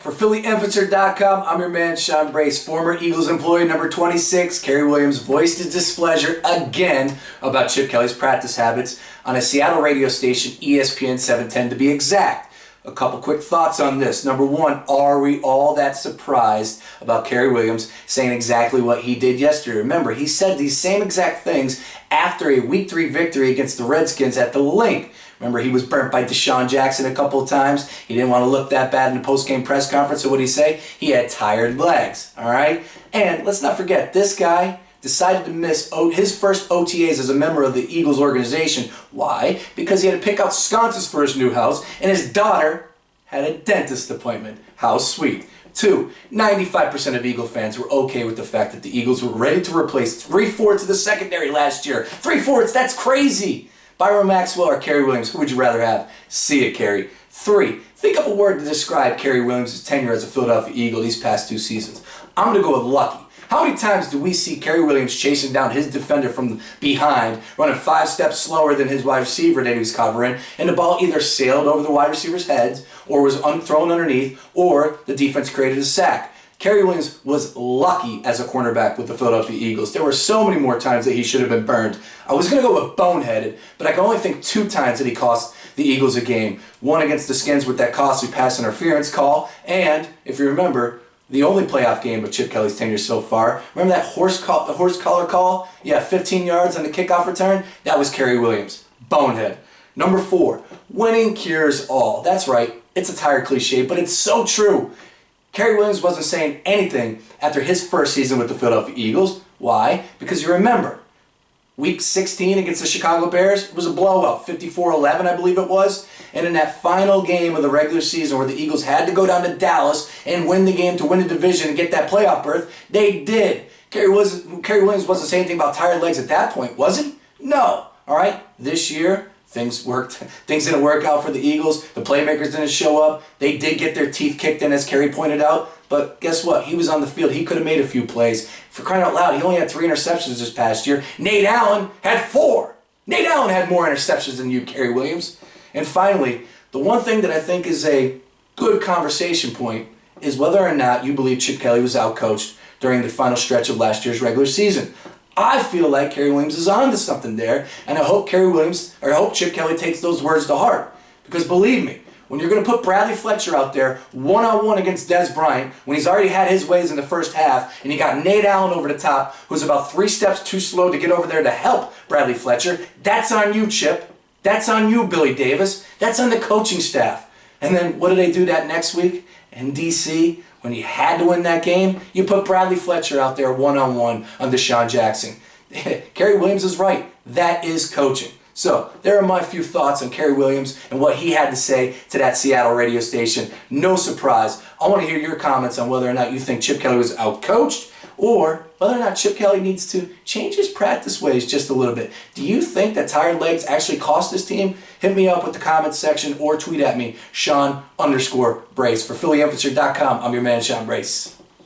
For PhillyInfluencer.com, I'm your man, Sean Brace. Former Eagles employee number 26, Cary Williams, voiced his displeasure again about Chip Kelly's practice habits on a Seattle radio station, ESPN 710 to be exact. A couple quick thoughts on this. Number one, are we all that surprised about Cary Williams saying exactly what he did yesterday? Remember, he said these same exact things after a Week 3 victory against the Redskins at the Link. Remember, he was burnt by Deshaun Jackson a couple of times. He didn't want to look that bad in the post-game press conference, so what did he say? He had tired legs, all right? And let's not forget, this guy decided to miss his first OTAs as a member of the Eagles organization. Why? Because he had to pick out sconces for his new house, and his daughter had a dentist appointment. How sweet. 2, 95% of Eagle fans were okay with the fact that the Eagles were ready to replace 3/4 of the secondary last year. 3/4, that's crazy. Byron Maxwell or Cary Williams, who would you rather have? See it, Cary. 3, think of a word to describe Cary Williams' tenure as a Philadelphia Eagle these past 2 seasons. I'm going to go with lucky. How many times do we see Cary Williams chasing down his defender from behind, running 5 steps slower than his wide receiver that he was covering, and the ball either sailed over the wide receiver's heads, or was thrown underneath, or the defense created a sack? Cary Williams was lucky as a cornerback with the Philadelphia Eagles. There were so many more times that he should have been burned. I was going to go with boneheaded, but I can only think 2 times that he cost the Eagles a game. One against the Skins with that costly pass interference call, and, if you remember, the only playoff game of Chip Kelly's tenure so far. Remember that horse collar call? Yeah, 15 yards on the kickoff return? That was Cary Williams. Bonehead. Number 4, winning cures all. That's right, it's a tired cliche, but it's so true. Cary Williams wasn't saying anything after his first season with the Philadelphia Eagles. Why? Because you remember, Week 16 against the Chicago Bears, it was a blowout, 54-11 I believe it was. And in that final game of the regular season where the Eagles had to go down to Dallas and win the game to win the division and get that playoff berth, they did. Cary Williams wasn't saying anything about tired legs at that point, was he? No. All right, this year, things didn't work out for the Eagles. The playmakers didn't show up. They did get their teeth kicked in, as Cary pointed out. But guess what? He was on the field. He could have made a few plays. For crying out loud, he only had 3 interceptions this past year. Nate Allen had 4. Nate Allen had more interceptions than you, Cary Williams. And finally, the one thing that I think is a good conversation point is whether or not you believe Chip Kelly was outcoached during the final stretch of last year's regular season. I feel like Cary Williams is on to something there, and I hope Chip Kelly takes those words to heart. Because believe me, when you're going to put Bradley Fletcher out there one-on-one against Des Bryant, when he's already had his ways in the first half, and you got Nate Allen over the top, who's about 3 steps too slow to get over there to help Bradley Fletcher, that's on you, Chip. That's on you, Billy Davis. That's on the coaching staff. And then what do they do that next week in D.C.? When you had to win that game, you put Bradley Fletcher out there one-on-one on Deshaun Jackson. Cary Williams is right. That is coaching. So there are my few thoughts on Cary Williams and what he had to say to that Seattle radio station. No surprise. I want to hear your comments on whether or not you think Chip Kelly was outcoached, or whether or not Chip Kelly needs to change his practice ways just a little bit. Do you think that tired legs actually cost his team? Hit me up with the comments section or tweet at me, Sean_Brace. For PhillyInfluencer.com, I'm your man, Sean Brace.